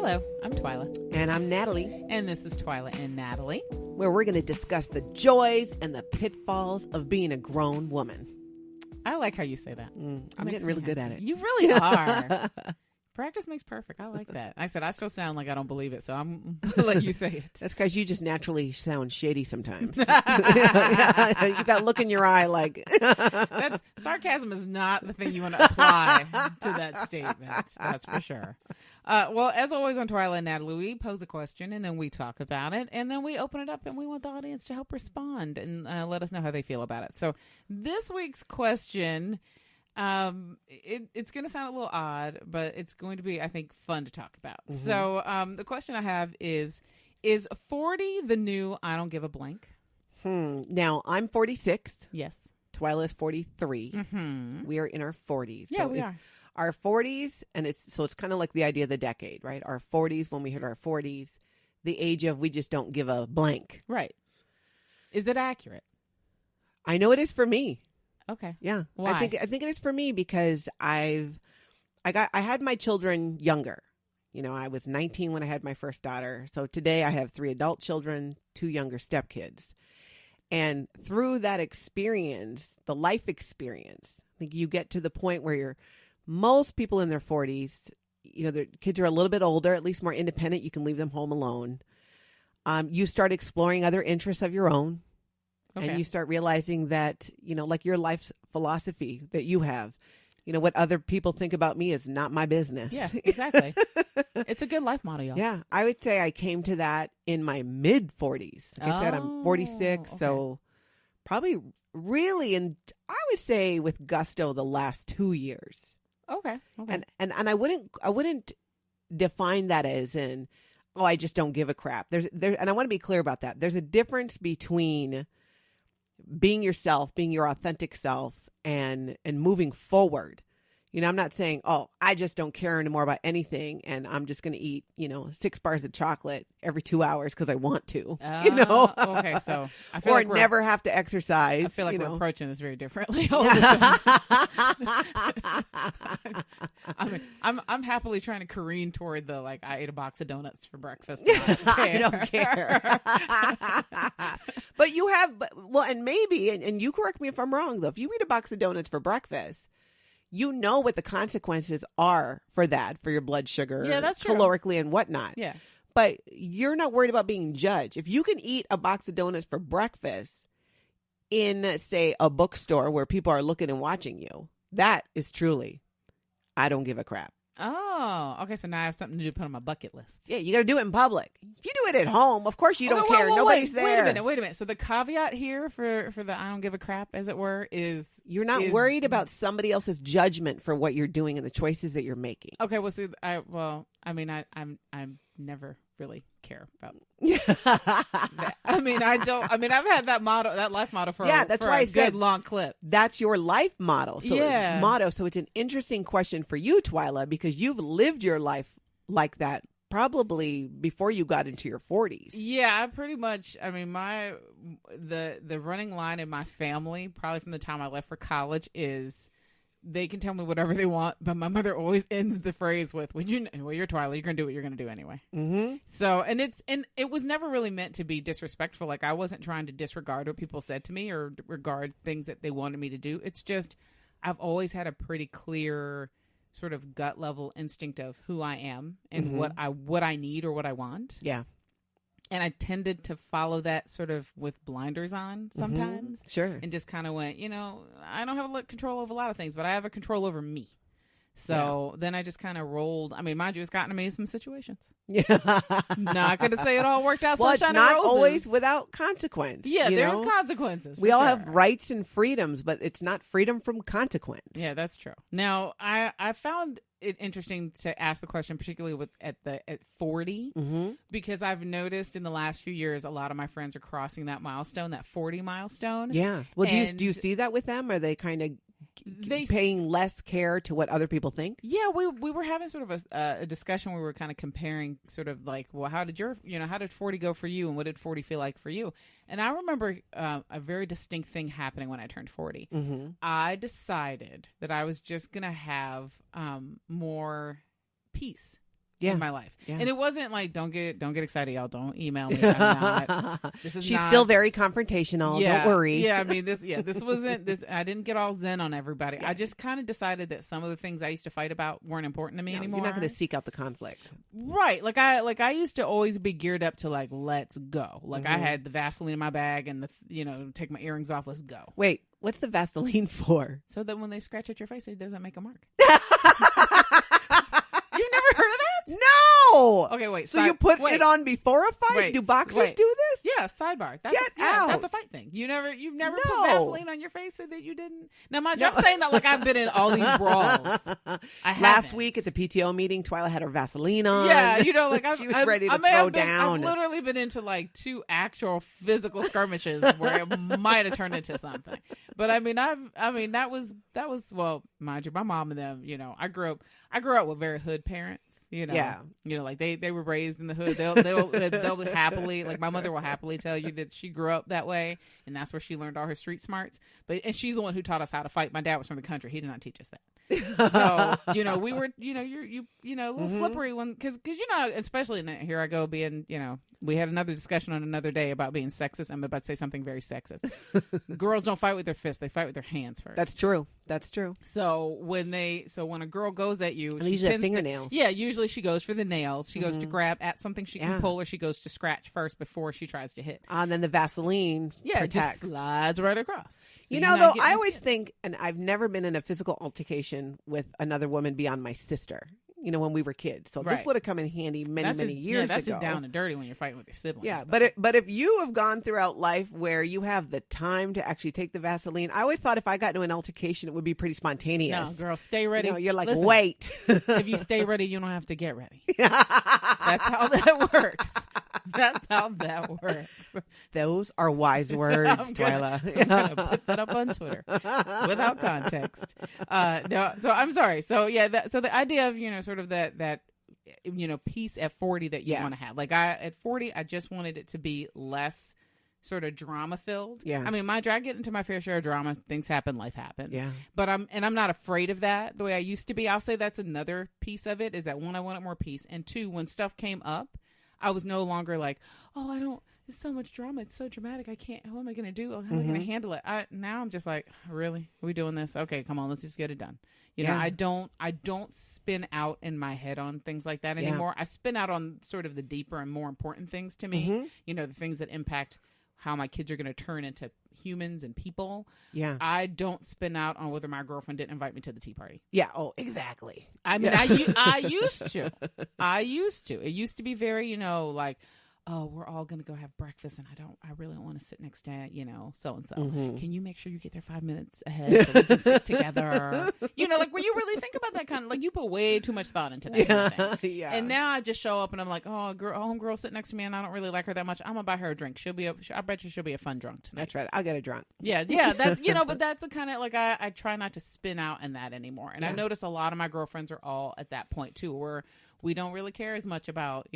Hello, I'm Twyla. And I'm Natalie. And this is Twyla and Natalie, where we're going to discuss the joys and the pitfalls of being a grown woman. I like how you say that. I'm getting really good at it. You really are. Practice makes perfect. I like that. I said I still sound like I don't believe it, so I'm going to let you say it. That's because you just naturally sound shady sometimes. You got that look in your eye like... Sarcasm is not the thing you want to apply to that statement. That's for sure. Well, as always on Twyla and Natalie, we pose a question and then we talk about it and then we open it up and we want the audience to help respond and let us know how they feel about it. So this week's question... it's going to sound a little odd, but it's going to be, I think, fun to talk about. Mm-hmm. So the question I have is 40 the new I don't give a blank? Now, I'm 46. Yes. Twyla is 43. Mm-hmm. We are in our 40s. Yeah, so we are. Our 40s, and it's kind of like the idea of the decade, right? Our 40s, when we hit our 40s, the age of we just don't give a blank. Right. Is it accurate? I know it is for me. Okay. Yeah. Why? I think it is for me because I had my children younger. You know, I was 19 when I had my first daughter. So today I have 3 adult children, 2 younger stepkids. And through that experience, the life experience, I think you get to the point where most people in their 40s, you know, their kids are a little bit older, at least more independent. You can leave them home alone. You start exploring other interests of your own. Okay. And you start realizing that, you know, like your life's philosophy that you have, you know, what other people think about me is not my business. Yeah, exactly. It's a good life motto, y'all. Yeah. I would say I came to that in my mid 40s. Like I said, I'm 46. Okay. So probably really, and I would say with gusto, the last 2 years. Okay. And I wouldn't define that as in, oh, I just don't give a crap. And I want to be clear about that. There's a difference between being yourself, being your authentic self and moving forward. You know, I'm not saying, oh, I just don't care anymore about anything and I'm just going to eat, you know, 6 bars of chocolate every 2 hours because I want to, you know. Okay, so I feel or like never have to exercise. I feel like we're approaching this very differently. I'm happily trying to careen toward the, like, I ate a box of donuts for breakfast. I don't care. But you have, well, and maybe, and you correct me if I'm wrong, though, if you eat a box of donuts for breakfast, you know what the consequences are for that, for your blood sugar, yeah, that's true. Calorically and whatnot. Yeah. But you're not worried about being judged. If you can eat a box of donuts for breakfast in, say, a bookstore where people are looking and watching you, that is truly, I don't give a crap. Oh, okay. So now I have something to put on my bucket list. Yeah, you got to do it in public. If you do it at home, of course you don't care. Nobody's there. Wait a minute. So the caveat here for the I don't give a crap, as it were, is you're not worried about somebody else's judgment for what you're doing and the choices that you're making. Okay. Well, see, I'm never really care about. That. I've had that motto, that life motto for that's why I said good long clip. That's your life motto. So yeah. So it's an interesting question for you, Twyla, because you've lived your life like that probably before you got into your 40s. Yeah, I pretty much. I mean, the running line in my family, probably from the time I left for college, is they can tell me whatever they want, but my mother always ends the phrase with, "Well, you're Twyla, you're gonna do what you're gonna do anyway." Mm-hmm. So, and it was never really meant to be disrespectful. Like, I wasn't trying to disregard what people said to me or regard things that they wanted me to do. It's just I've always had a pretty clear sort of gut level instinct of who I am and mm-hmm. what I need or what I want. Yeah. And I tended to follow that sort of with blinders on sometimes. Mm-hmm. Sure. And just kind of went, you know, I don't have control over a lot of things, but I have a control over me. So then I just kind of rolled. I mean, mind you, it's gotten me in some situations. Yeah. Not going to say it all worked out. Well, it's not always without consequence. Yeah, there's consequences. We all have rights and freedoms, but it's not freedom from consequence. Yeah, that's true. Now, I found it interesting to ask the question, particularly at 40, mm-hmm. because I've noticed in the last few years, a lot of my friends are crossing that milestone, that 40 milestone. Yeah. Well, do you see that with them? Are they kind of paying less care to what other people think? Yeah, we were having sort of a discussion where we were kind of comparing sort of like, well, how did 40 go for you and what did 40 feel like for you? And I remember a very distinct thing happening when I turned 40. Mm-hmm. I decided that I was just going to have more peace in my life. Yeah. And it wasn't like, don't get excited, y'all. Don't email me. I'm not. She's still very confrontational. Yeah, don't worry. Yeah, I mean, this wasn't this. I didn't get all zen on everybody. I just kind of decided that some of the things I used to fight about weren't important to me anymore. You're not going to seek out the conflict, right? Like I used to always be geared up to like, let's go. Like I had the Vaseline in my bag and take my earrings off. Let's go. Wait, what's the Vaseline for? So that when they scratch at your face, it doesn't make a mark. You've never heard of that? No. Okay, wait. So you put it on before a fight? Do boxers do this? Yeah, sidebar. That's that's a fight thing. You've never put Vaseline on your face so that you didn't. Now, mind you, I'm saying that like I've been in all these brawls. Last week at the PTO meeting, Twyla had her Vaseline on. Yeah, like she was ready to throw down. I've literally been into like 2 actual physical skirmishes where it might have turned into something. But I mean, that was well, mind you, my mom and them. I grew up with very hood parents. Like they were raised in the hood. They'll happily, like my mother will happily tell you that she grew up that way, and that's where she learned all her street smarts. And she's the one who taught us how to fight. My dad was from the country; he did not teach us that. So we were, a little slippery when, because especially here I go being, we had another discussion on another day about being sexist. I'm about to say something very sexist. Girls don't fight with their fists; they fight with their hands first. That's true. So when a girl goes at you, she usually have fingernails. Usually she goes for the nails. She goes to grab at something she can pull, or she goes to scratch first before she tries to hit. And then the Vaseline it just slides right across. So though, I always think, and I've never been in a physical altercation with another woman beyond my sister. When we were kids, so this would have come in handy many years ago. That's just down and dirty when you're fighting with your siblings. Yeah, but if you have gone throughout life where you have the time to actually take the Vaseline, I always thought if I got into an altercation, it would be pretty spontaneous. No, girl, stay ready. You're like, listen, wait. If you stay ready, you don't have to get ready. That's how that works. That's how that works. Those are wise words, Twyla. I'm gonna put that up on Twitter without context. No, so I'm sorry. So so the idea of sort of that peace at 40 that you want to have. Like at 40, I just wanted it to be less sort of drama filled. Yeah. I mean, I get into my fair share of drama. Things happen, life happens. Yeah. But I'm not afraid of that the way I used to be. I'll say that's another piece of it, is that 1, I wanted more peace, and 2, when stuff came up, I was no longer like, it's so much drama. It's so dramatic. I can't, what am I going to do? How am I going to handle it? Now I'm just like, really? Are we doing this? Okay, come on, let's just get it done. I don't spin out in my head on things like that anymore. I spin out on sort of the deeper and more important things to me. The things that impact how my kids are going to turn into humans and people. Yeah. I don't spin out on whether my girlfriend didn't invite me to the tea party. Yeah. Oh, exactly. I mean, I used to. It used to be very, like, oh, we're all going to go have breakfast, and I really don't want to sit next to, so-and-so. Can you make sure you get there 5 minutes ahead so we can sit together? Like, where you really think about that kind of, like, you put way too much thought into that kind of thing. Yeah. And now I just show up, and I'm like, oh, homegirl sitting next to me, and I don't really like her that much. I'm going to buy her a drink. I bet you she'll be a fun drunk tonight. That's right. I'll get a drunk. Yeah, that's, but that's a kind of, like, I try not to spin out in that anymore. And I notice a lot of my girlfriends are all at that point, too, where we don't really care as much about,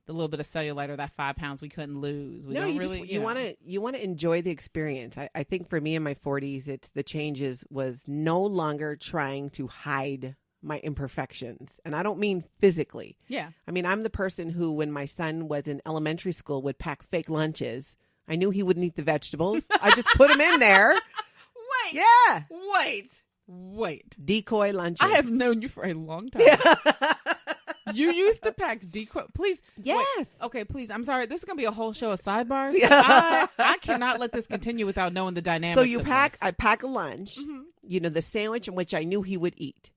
the little bit of cellulite or that 5 pounds we couldn't lose. You want to enjoy the experience. I think for me in my 40s, the changes was no longer trying to hide my imperfections. And I don't mean physically. Yeah. I mean, I'm the person who, when my son was in elementary school, would pack fake lunches. I knew he wouldn't eat the vegetables. I just put him in there. Wait. Yeah. Wait. Decoy lunches. I have known you for a long time. Yeah. You used to pack decoy. Please. Yes. Wait. Okay, please. I'm sorry. This is going to be a whole show of sidebars. I cannot let this continue without knowing the dynamics. So I pack a lunch, the sandwich in which I knew he would eat.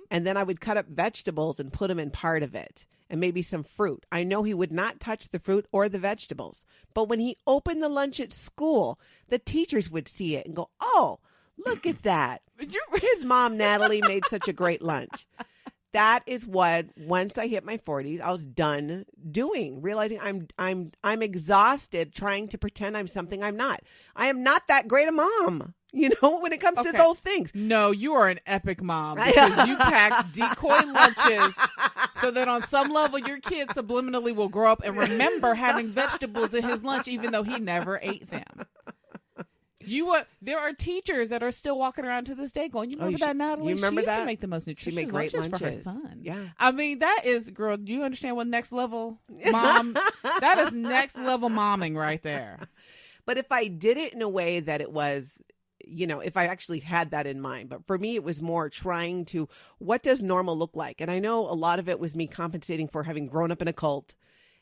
And then I would cut up vegetables and put him in part of it, and maybe some fruit. I know he would not touch the fruit or the vegetables. But when he opened the lunch at school, the teachers would see it and go, oh, look at that. His mom, Natalie, made such a great lunch. That is what, once I hit my 40s, I was done doing, realizing I'm exhausted trying to pretend I'm something I'm not. I am not that great a mom, when it comes to those things. No, you are an epic mom, because you pack decoy lunches so that on some level your kid subliminally will grow up and remember having vegetables in his lunch, even though he never ate them. There are teachers that are still walking around to this day going, you remember that, Natalie? You remember she used that? to make the most nutritious She made great lunches for her lunches. son. Yeah. I mean, that is, girl, do you understand what next level mom, that is next level momming right there. But if I did it in a way that it was, if I actually had that in mind, but for me, it was more trying to, what does normal look like? And I know a lot of it was me compensating for having grown up in a cult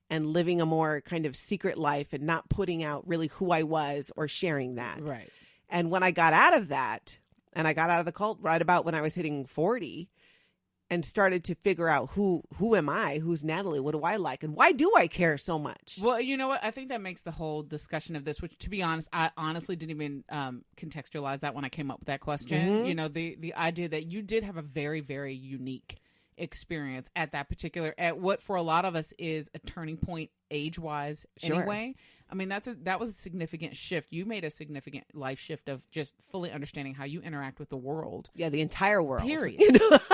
and living a more kind of secret life and not putting out really who I was or sharing that. Right. And when I got out of that, and I got out of the cult right about when I was hitting 40 and started to figure out who am I? Who's Natalie? What do I like? And why do I care so much? Well, you know what? I think that makes the whole discussion of this, which, to be honest, I honestly didn't even contextualize that when I came up with that question. Mm-hmm. The idea that you did have a very, very unique experience at at what for a lot of us is a turning point age-wise anyway. I mean, that was a significant shift. You made a significant life shift of just fully understanding how you interact with the world. Yeah, the entire world. Period.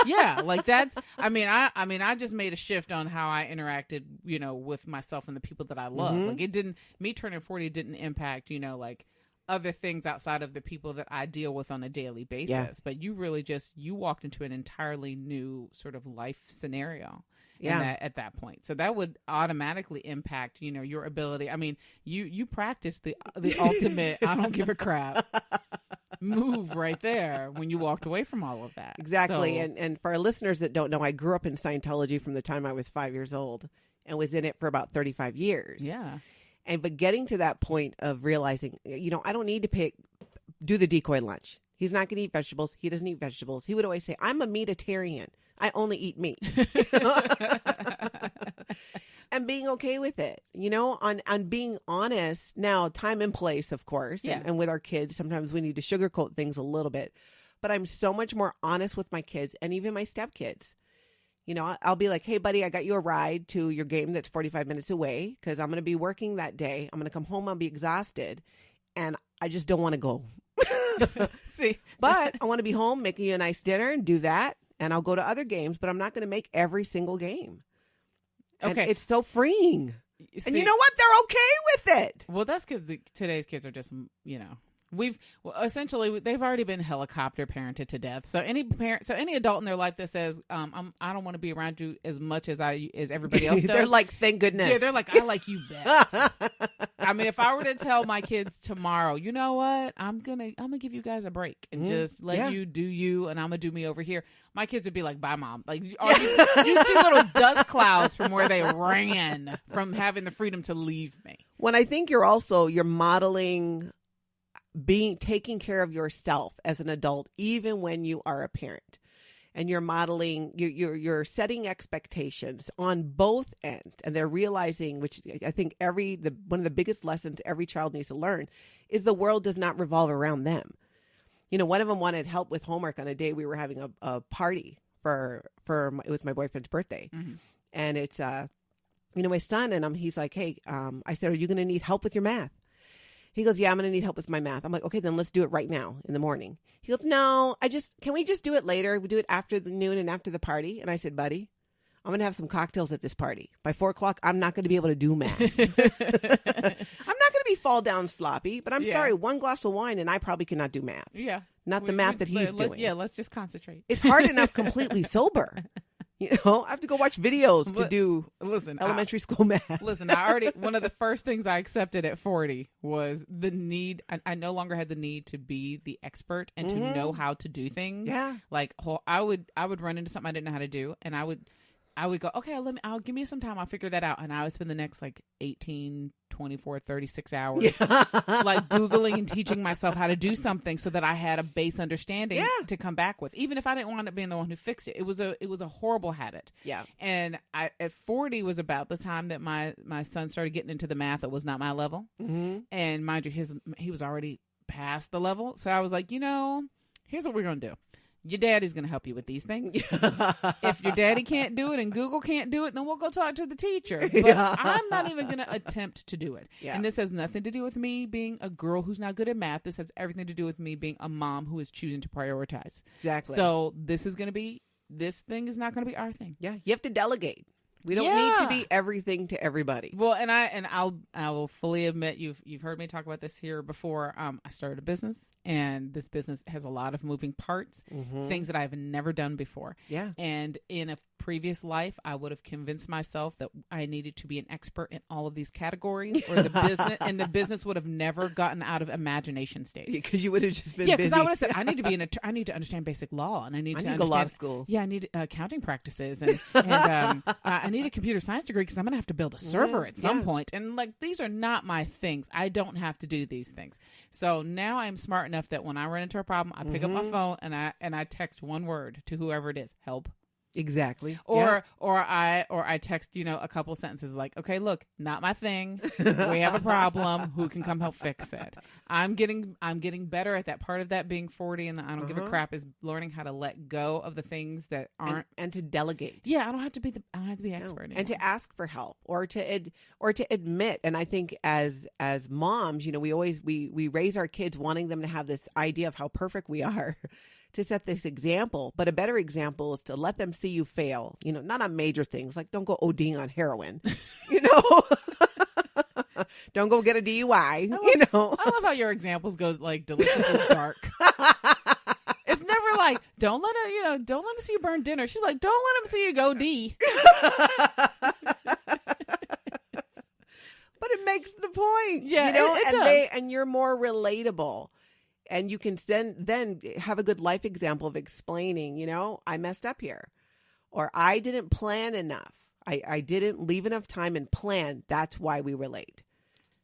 Yeah, like that's. I just made a shift on how I interacted, with myself and the people that I love. Mm-hmm. Like it didn't. Me turning 40 didn't impact, like other things outside of the people that I deal with on a daily basis. Yeah. But you really you walked into an entirely new sort of life scenario. Yeah. At that point. So that would automatically impact, your ability. I mean, you practiced the ultimate I don't give a crap move right there when you walked away from all of that. Exactly. So, and for our listeners that don't know, I grew up in Scientology from the time I was 5 years old and was in it for about 35 years. Yeah. But getting to that point of realizing, I don't need to do the decoy lunch. He's not going to eat vegetables. He doesn't eat vegetables. He would always say, I'm a meatitarian. I only eat meat. And being okay with it, on being honest. Now, time and place, of course. Yeah. And with our kids, sometimes we need to sugarcoat things a little bit. But I'm so much more honest with my kids and even my stepkids. I'll be like, hey, buddy, I got you a ride to your game that's 45 minutes away because I'm going to be working that day. I'm going to come home. I'll be exhausted. And I just don't want to go. See, but I want to be home making you a nice dinner and do that. And I'll go to other games, but I'm not going to make every single game. Okay. And it's so freeing. See, and you know what? They're okay with it. Well, that's because today's kids are just, essentially they've already been helicopter parented to death. So any adult in their life that says, I don't want to be around you as much as everybody else does. They're like, thank goodness. Yeah, they're like, I like you best. I mean, if I were to tell my kids tomorrow, you know what, I'm gonna give you guys a break and just let you do you, and I'm gonna do me over here. My kids would be like, bye, Mom. Like, you see little dust clouds from where they ran from having the freedom to leave me. When I think you're modeling taking care of yourself as an adult, even when you are a parent, and you're modeling, you're setting expectations on both ends, and they're realizing, which I think one of the biggest lessons every child needs to learn is the world does not revolve around them. One of them wanted help with homework on a day we were having a party it was my boyfriend's birthday. Mm-hmm. And it's, my son, and he's like, hey, I said, are you going to need help with your math? He goes, yeah, I'm going to need help with my math. I'm like, okay, then let's do it right now in the morning. He goes, no, can we just do it later? We do it after the noon and after the party. And I said, buddy, I'm going to have some cocktails at this party. By 4:00, I'm not going to be able to do math. I'm not going to be fall down sloppy, but I'm sorry, one glass of wine and I probably cannot do math. Yeah. Not the math that he's doing. Yeah, let's just concentrate. It's hard enough completely sober. I have to go watch videos to do elementary school math. Listen, one of the first things I accepted at 40 was the need. I no longer had the need to be the expert and to know how to do things. Yeah. Like I would run into something I didn't know how to do, and I would go, okay, give me some time. I'll figure that out. And I would spend the next 18, 24, 36 hours Googling and teaching myself how to do something so that I had a base understanding to come back with, even if I didn't wind up being the one who fixed it. It was a horrible habit. Yeah. And at 40 was about the time that my son started getting into the math that was not my level. Mm-hmm. And mind you, he was already past the level. So I was like, here's what we're going to do. Your daddy's going to help you with these things. If your daddy can't do it and Google can't do it, then we'll go talk to the teacher. But I'm not even going to attempt to do it. Yeah. And this has nothing to do with me being a girl who's not good at math. This has everything to do with me being a mom who is choosing to prioritize. Exactly. So this thing is not going to be our thing. Yeah. You have to delegate. We don't need to be everything to everybody. Well, and I will fully admit, you've heard me talk about this here before. I started a business, and this business has a lot of moving parts, things that I've never done before. Yeah. And in a previous life, I would have convinced myself that I needed to be an expert in all of these categories, or the business would have never gotten out of imagination stage. Because you would have just been busy. Because I would have said I need to be I need to understand basic law, and I need to go to law school. Yeah, I need accounting practices, and I need a computer science degree because I'm going to have to build a server at some point. And like, these are not my things. I don't have to do these things. So now I'm smart enough that when I run into a problem, I pick up my phone and I text one word to whoever it is: help. Exactly. Or I text, a couple sentences like, okay, look, not my thing. We have a problem. Who can come help fix it? I'm getting better at that. Part of that being 40 and I don't give a crap is learning how to let go of the things that aren't and to delegate. Yeah, I don't have to be expert anymore. And to ask for help or to admit. And I think as moms, we raise our kids wanting them to have this idea of how perfect we are. To set this example, but a better example is to let them see you fail, not on major things, like don't go ODing on heroin, don't go get a DUI, I love how your examples go like deliciously dark. It's never like, don't let him see you burn dinner. She's like, don't let him see you go D. But it makes the point, yeah, it does. And you're more relatable. And you can then have a good life example of explaining, I messed up here. Or I didn't plan enough. I didn't leave enough time and plan. That's why we were late.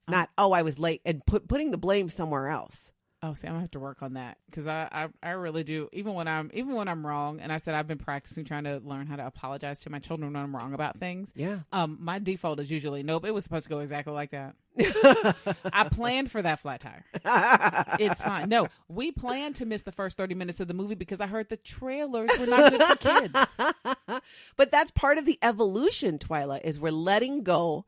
Not, I was late, and putting the blame somewhere else. Oh, see, I'm gonna have to work on that because I really do. Even when I'm wrong, and I said I've been practicing trying to learn how to apologize to my children when I'm wrong about things. Yeah. My default is usually nope. It was supposed to go exactly like that. I planned for that flat tire. It's fine. No, we planned to miss the first 30 minutes of the movie because I heard the trailers were not good for kids. But that's part of the evolution, Twyla, is we're letting go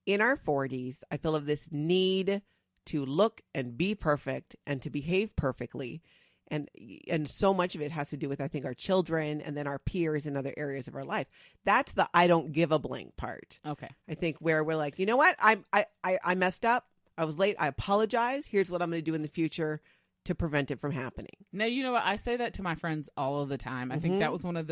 in our 40s. I feel of this need to look and be perfect and to behave perfectly. And so much of it has to do with, I think, our children and then our peers in other areas of our life. That's the I don't give a blank part. Okay. I think where we're like, you know what? I messed up. I was late. I apologize. Here's what I'm going to do in the future to prevent it from happening. Now, you know what? I say that to my friends all of the time. I think that was one of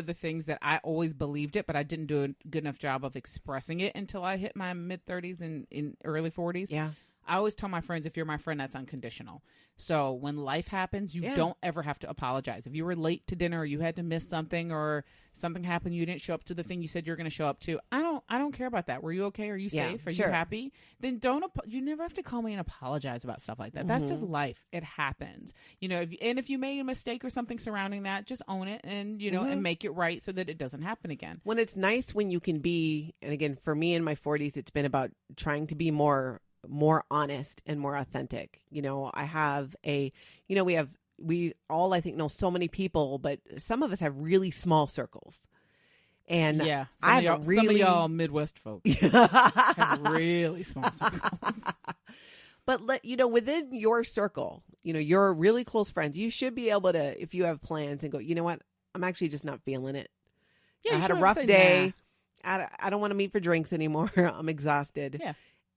the things that I always believed it, but I didn't do a good enough job of expressing it until I hit my mid-30s and in early 40s. Yeah. I always tell my friends, if you're my friend, that's unconditional. So when life happens, you don't ever have to apologize. If you were late to dinner or you had to miss something or something happened, you didn't show up to the thing you said you're going to show up to. I don't care about that. Were you okay? Are you safe? Are you happy? Then you never have to call me and apologize about stuff like that. That's just life. It happens. If you made a mistake or something surrounding that, just own it and, and make it right so that it doesn't happen again. When it's nice when you can be, and again, for me in my 40s, it's been about trying to be more honest and more authentic. I have we all, I think, know so many people, but some of us have really small circles. And yeah, some of y'all Midwest folks have really small circles. But within your circle, your really close friends, you should be able to, if you have plans, and go, you know what, I'm actually just not feeling it. Yeah, I had a rough day. Nah. I don't want to meet for drinks anymore. I'm exhausted. Yeah.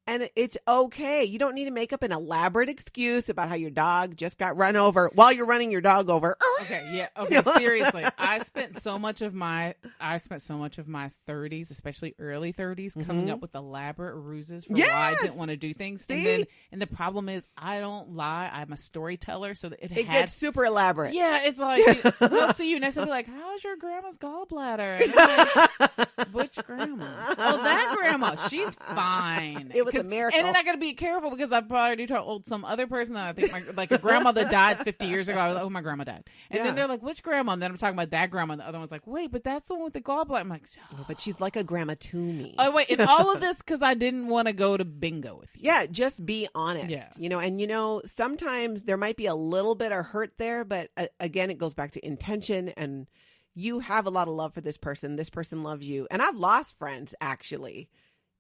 And it's okay. You don't need to make up an elaborate excuse about how your dog just got run over while you're running your dog over. Okay, yeah. Okay, seriously. I spent so much of my 30s, especially early 30s, coming up with elaborate ruses for why I didn't want to do things. And the problem is I don't lie. I'm a storyteller, so that it gets super elaborate. Yeah, it's like we'll see you next time. Be like, how's your grandma's gallbladder? And I'm like, which grandma? Oh, that grandma. She's fine. It was a miracle. And then I got to be careful because I've already told some other person that I think like a grandmother died 50 years ago. I was like, oh, my grandma died. And then they're like, which grandma? And then I'm talking about that grandma. And the other one's like, wait, but that's the one with the gallbladder. I'm like, oh, but she's like a grandma to me. Oh, wait. And all of this because I didn't want to go to bingo with you. Yeah, just be honest. Yeah. And sometimes there might be a little bit of hurt there, but again, it goes back to intention, and you have a lot of love for this person. This person loves you. And I've lost friends, actually,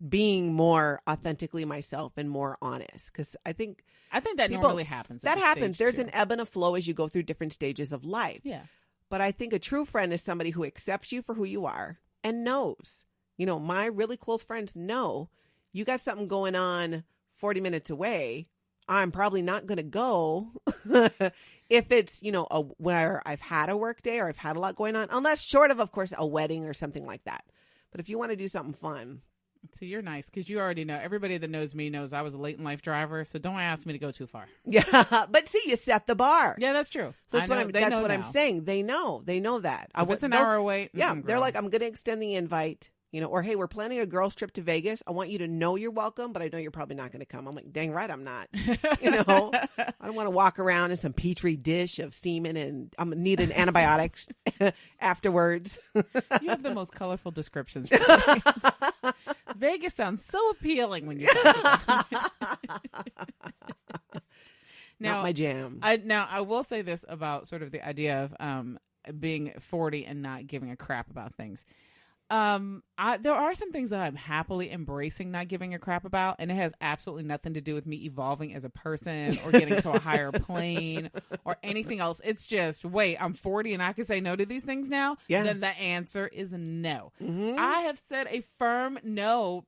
being more authentically myself and more honest, because I think that normally happens. That happens. There's an ebb and a flow as you go through different stages of life. Yeah. But I think a true friend is somebody who accepts you for who you are, and knows. You know, my really close friends know you got something going on 40 minutes away. I'm probably not going to go if it's, you know, where I've had a work day or I've had a lot going on, unless short of course, a wedding or something like that. But if you want to do something fun. So you're nice because you already know. Everybody that knows me knows I was a late in life driver. So don't ask me to go too far. Yeah. But see, you set the bar. Yeah, that's true. So that's what I'm saying. They know that. If it's an hour away. Yeah. They're like, I'm going to extend the invite. You know, or, hey, we're planning a girls' trip to Vegas. I want you to know you're welcome, but I know you're probably not going to come. I'm like, dang right, I'm not. You know, I don't want to walk around in some petri dish of semen and I'm going to need an antibiotics afterwards. You have the most colorful descriptions for Vegas. Vegas sounds so appealing when you talk about it. Now, not my jam. I will say this about sort of the idea of being 40 and not giving a crap about things. There are some things that I'm happily embracing not giving a crap about, and it has absolutely nothing to do with me evolving as a person or getting to a higher plane or anything else. It's just, wait, I'm 40 and I can say no to these things now? Yeah. Then the answer is no. Mm-hmm. I have said a firm no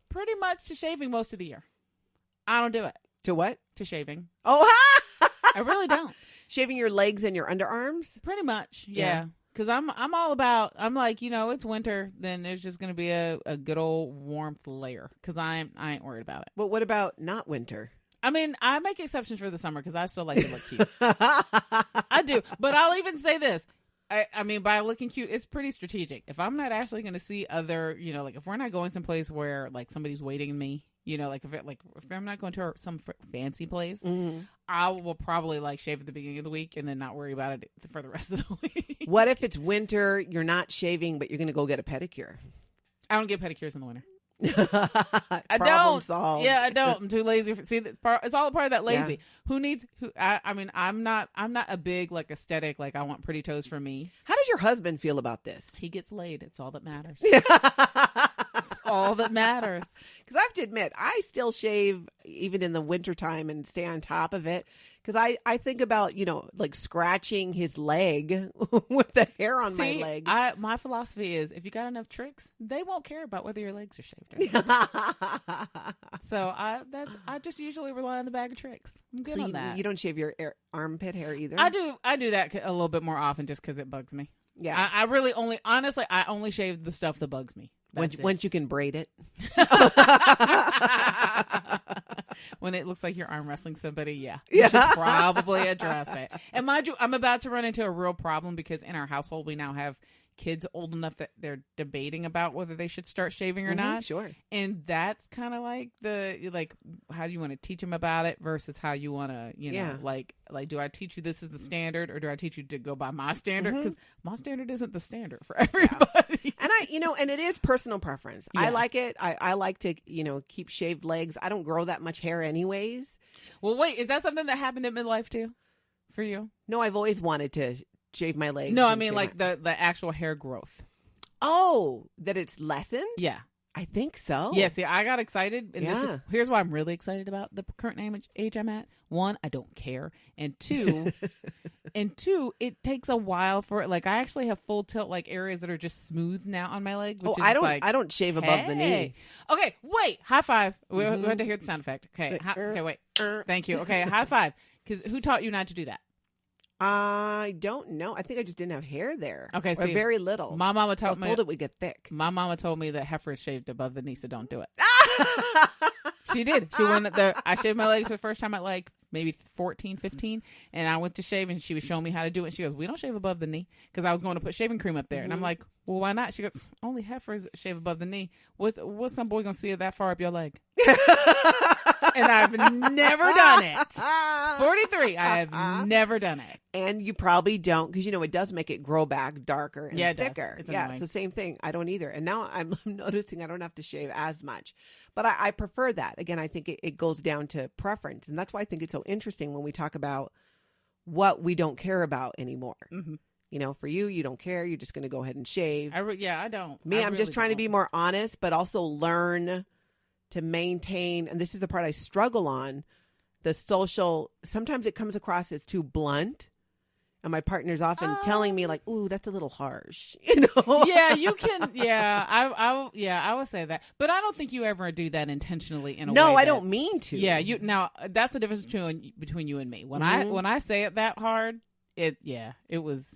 pretty much to shaving most of the year. I don't do it. To what? To shaving. Oh, I really don't. Shaving your legs and your underarms? Pretty much, yeah. Because I'm all about, I'm like, you know, it's winter, then there's just going to be a good old warmth layer. Because I ain't worried about it. But what about not winter? I mean, I make exceptions for the summer because I still like to look cute. I do. But I'll even say this. I mean, by looking cute, it's pretty strategic. If I'm not actually going to see other, you know, like if we're not going someplace where like somebody's waiting me, you know, like if I'm not going to some fancy place, mm-hmm. I will probably like shave at the beginning of the week and then not worry about it for the rest of the week. What if it's winter, you're not shaving, but you're going to go get a pedicure? I don't get pedicures in the winter. I don't. Solved. Yeah, I don't. I'm too lazy. See, it's all a part of that lazy. Yeah. I mean, I'm not a big like aesthetic. Like I want pretty toes for me. How does your husband feel about this? He gets laid. It's all that matters. It's all that matters. Because I have to admit, I still shave even in the wintertime and stay on top of it. Because I think about, you know, like scratching his leg with the hair on my leg. My philosophy is if you got enough tricks, they won't care about whether your legs are shaved or not. So I just usually rely on the bag of tricks. I'm good on that. You don't shave your armpit hair either? I do that a little bit more often just because it bugs me. Yeah. I really I only shave the stuff that bugs me. Once you can braid it. When it looks like you're arm wrestling somebody, yeah. You should probably address it. And mind you, I'm about to run into a real problem because in our household, we now have kids old enough that they're debating about whether they should start shaving or not. Sure. And that's kind of like how do you want to teach them about it versus how you want to, you know, like, do I teach you this is the standard or do I teach you to go by my standard? Because my standard isn't the standard for everybody. Yeah. And it is personal preference. Yeah. I like it. I like to, you know, keep shaved legs. I don't grow that much hair anyways. Well, wait, is that something that happened at midlife too for you? No, I've always wanted to shave my legs. No, I mean like the actual hair growth. Oh, that it's lessened? Yeah. I think so. Yeah, see, I got excited. And here's why I'm really excited about the current age I'm at. One, I don't care. And two, it takes a while for it. Like I actually have full tilt like areas that are just smooth now on my leg. Which is I don't shave above the knee. Okay, wait. High five. We had to hear the sound effect. Okay. Okay, wait. Thank you. Okay, high five. Because who taught you not to do that? I don't know. I think I just didn't have hair there. Okay, or very little. My mama told me it would get thick. My mama told me that heifers shaved above the knee, so don't do it. She did. I shaved my legs for the first time at like maybe 14, 15, and I went to shave, and she was showing me how to do it. And she goes, "We don't shave above the knee," because I was going to put shaving cream up there, and I'm like, "Well, why not?" She goes, "Only heifers shave above the knee. What's some boy gonna see it that far up your leg?" And I've never done it. 43, I have never done it. And you probably don't, because, you know, it does make it grow back darker and thicker. It's it's the same thing. I don't either. And now I'm noticing I don't have to shave as much. But I prefer that. Again, I think it goes down to preference. And that's why I think it's so interesting when we talk about what we don't care about anymore. Mm-hmm. You know, for you don't care. You're just going to go ahead and shave. I don't. Me, I'm just trying to be more honest, but also learn to maintain, and this is the part I struggle on, the social, sometimes it comes across as too blunt. And my partner's often telling me like, "Ooh, that's a little harsh," you know. Yeah, you can. Yeah, I would say that, but I don't think you ever do that intentionally. In a No, way I don't mean to. Yeah, you now that's the difference between you and me. When I say it that hard, it was.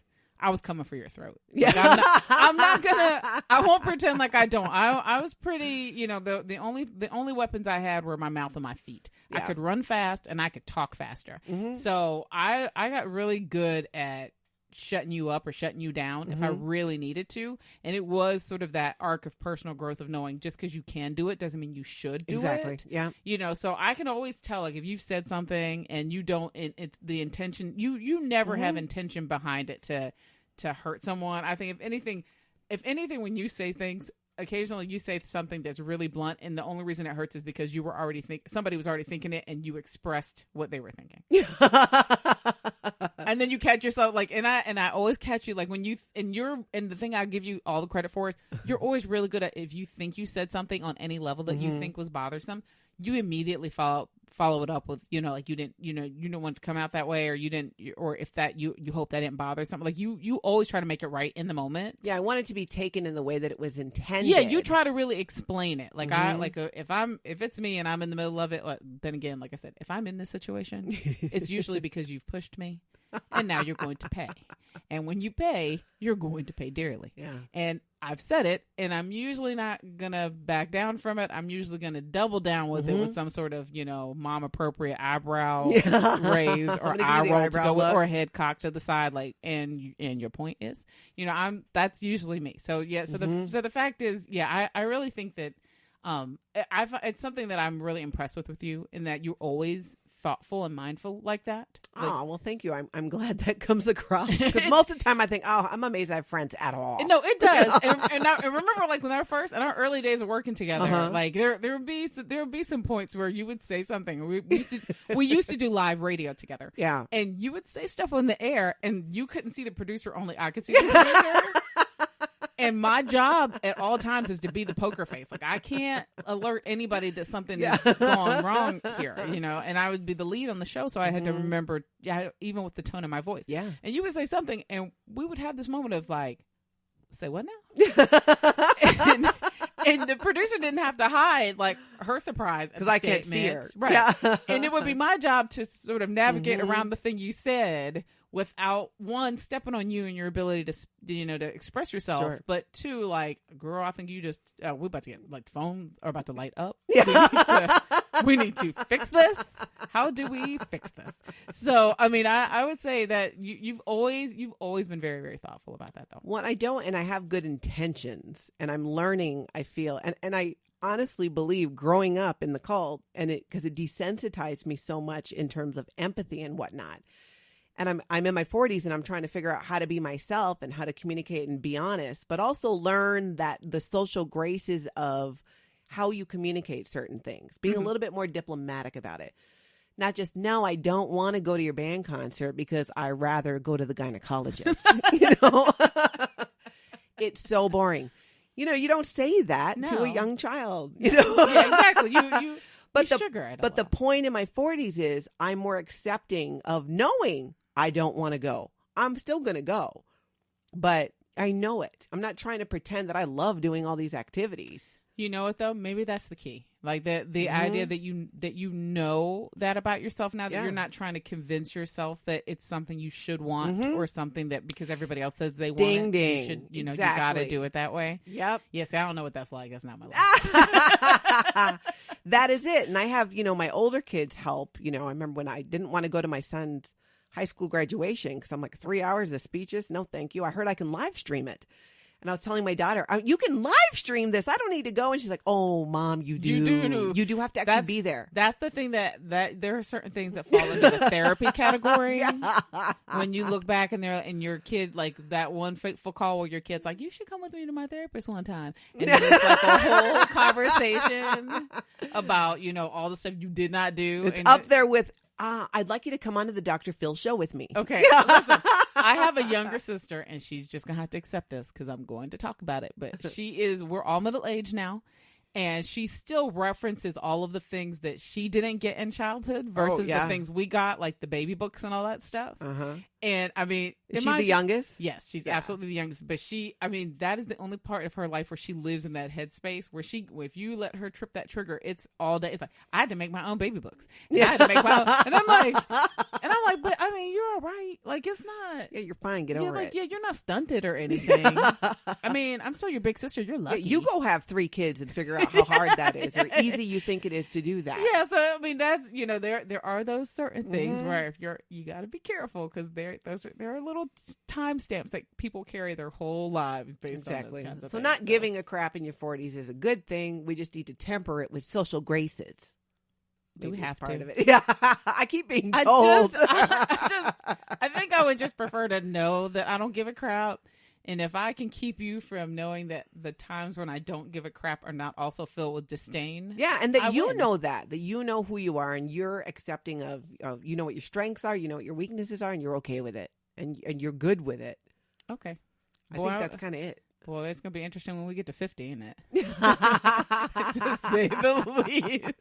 I was coming for your throat. Yeah. Like, I'm not gonna. I won't pretend like I don't. I was pretty. You know, the only weapons I had were my mouth and my feet. Yeah. I could run fast and I could talk faster. So I got really good at shutting you up or shutting you down if I really needed to. And it was sort of that arc of personal growth of knowing just because you can do it doesn't mean you should do it. Yeah. You know, so I can always tell, like, if you've said something and you don't, it's the intention, you never have intention behind it to hurt someone. I think if anything, when you say things, occasionally you say something that's really blunt, and the only reason it hurts is because you were already somebody was already thinking it, and you expressed what they were thinking. And then you catch yourself like, and I always catch you like when you and the thing I give you all the credit for is you're always really good at, if you think you said something on any level that you think was bothersome, you immediately follow it up with, you know, like you didn't want to come out that way, or you didn't, or if that you hope that didn't bother something. Like you always try to make it right in the moment. Yeah, I want it to be taken in the way that it was intended. Yeah, you try to really explain it. Like if it's me and I'm in the middle of it, then again, like I said, if I'm in this situation, it's usually because you've pushed me, and now you're going to pay. And when you pay, you're going to pay dearly. Yeah. And I've said it, and I'm usually not going to back down from it. I'm usually going to double down with it with some sort of, you know, mom appropriate eyebrow raise or eye roll to go or head cock to the side. Like, and your point is, you know, that's usually me. So yeah. So the fact is, yeah, I really think that, it's something that I'm really impressed with you, in that you're always thoughtful and mindful like that. Like, oh, well, thank you. I'm glad that comes across, because most of the time I think, oh, I'm amazed I have friends at all. No, it does. and I remember, like, when in our early days of working together, like there would be some points where you would say something. We used to do live radio together. Yeah. And you would say stuff on the air, and you couldn't see the producer, only I could see the producer. And my job at all times is to be the poker face. Like, I can't alert anybody that something is going wrong here, you know. And I would be the lead on the show, so I had to remember, even with the tone of my voice. Yeah. And you would say something, and we would have this moment of like, say what now? and the producer didn't have to hide like her surprise, because I can't see her. Right. Yeah. And it would be my job to sort of navigate around the thing you said, without one stepping on you and your ability to, you know, to express yourself, but two, like, girl, I think you just we're about to get, like, the phone are about to light up. Yeah. We need to fix this. How do we fix this? So, I mean, I would say that you've always been very, very thoughtful about that, though. Well, I don't, and I have good intentions, and I'm learning. I feel, and I honestly believe, growing up in the cult, and because it desensitized me so much in terms of empathy and whatnot. And I'm in my 40s, and I'm trying to figure out how to be myself and how to communicate and be honest, but also learn that the social graces of how you communicate certain things, being a little bit more diplomatic about it. Not just, no, I don't want to go to your band concert because I rather go to the gynecologist. You know, it's so boring. You know, you don't say that to a young child. You know, yeah, exactly. But the point in my 40s is I'm more accepting of knowing I don't want to go. I'm still going to go, but I know it. I'm not trying to pretend that I love doing all these activities. You know what, though? Maybe that's the key. Like the idea that you know that about yourself now, that you're not trying to convince yourself that it's something you should want or something that because everybody else says they want it, ding. You should, you know, exactly. you got to do it that way. Yep. Yes, I don't know what that's like. That's not my life. That is it. And I have, you know, my older kids help. You know, I remember when I didn't want to go to my son's high school graduation because I'm like, 3 hours of speeches? No, thank you. I heard I can live stream it. And I was telling my daughter, you can live stream this. I don't need to go. And she's like, oh, Mom, you do. You do have to actually be there. That's the thing that there are certain things that fall into the therapy category. When you look back and your kid, like that one fateful call where your kid's like, you should come with me to my therapist one time. And then it's like a whole conversation about, you know, all the stuff you did not do. It's up there with, I'd like you to come on to the Dr. Phil show with me. Okay. Listen, I have a younger sister, and she's just going to have to accept this because I'm going to talk about it. But we're all middle-aged now, and she still references all of the things that she didn't get in childhood versus the things we got, like the baby books and all that stuff. And I mean, is she the youngest? Yes, she's absolutely the youngest. But that is the only part of her life where she lives in that headspace where if you let her trip that trigger, it's all day. It's like, I had to make my own baby books. I had to make my own. And I'm like, but I mean, you're all right. Like, it's not. Yeah, you're fine. Get over it. Yeah, you're not stunted or anything. I mean, I'm still your big sister. You're lucky. You go have 3 kids and figure out how hard that is or easy you think it is to do that. Yeah, so I mean, that's, there are those certain things where if you got to be careful because there are little timestamps that people carry their whole lives based on those kinds of things. Not giving a crap in your 40s is a good thing. We just need to temper it with social graces. Do we have part to? of it? Yeah, I keep being told. I think I would just prefer to know that I don't give a crap. And if I can keep you from knowing that the times when I don't give a crap are not also filled with disdain. Yeah, and that you know that you know who you are and you're accepting of, you know what your strengths are, you know what your weaknesses are, and you're okay with it. And you're good with it. Okay. I think that's kind of it. Well, it's going to be interesting when we get to 50, isn't it? To say the least.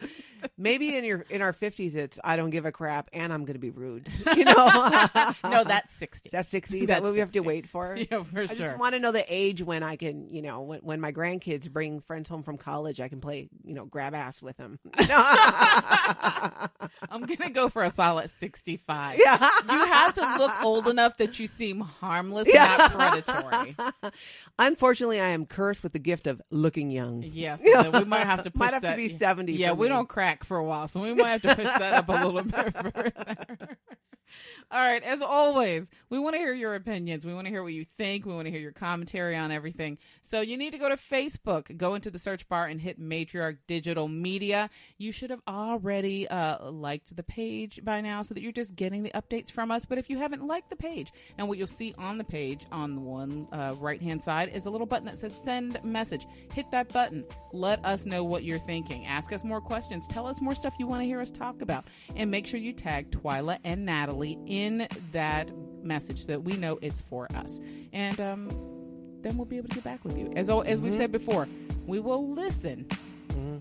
Maybe in our 50s, it's I don't give a crap and I'm going to be rude. No, that's 60. That's 60? That's what we have to wait for? Yeah, for sure. I just want to know the age when I can, when my grandkids bring friends home from college, I can play, grab ass with them. I'm going to go for a solid 65. Yeah. You have to look old enough that you seem harmless and not predatory. Unfortunately, I am cursed with the gift of looking young. Yes, so we might have to push to be 70. Yeah, we don't crack for a while, so we might have to push that up a little bit further. All right, as always, we want to hear your opinions. We want to hear what you think. We want to hear your commentary on everything. So you need to go to Facebook, go into the search bar and hit Matriarch Digital Media. You should have already liked the page by now so that you're just getting the updates from us. But if you haven't liked the page, and what you'll see on the page on the one right-hand side is a little button that says Send Message. Hit that button. Let us know what you're thinking. Ask us more questions. Tell us more stuff you want to hear us talk about. And make sure you tag Twyla and Natalie in that message so that we know it's for us. And then we'll be able to get back with you. As we've said before, we will listen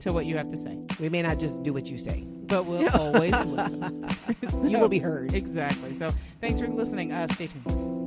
to what you have to say. We may not just do what you say, but we'll always listen. You will be heard. Exactly. So thanks for listening. Stay tuned.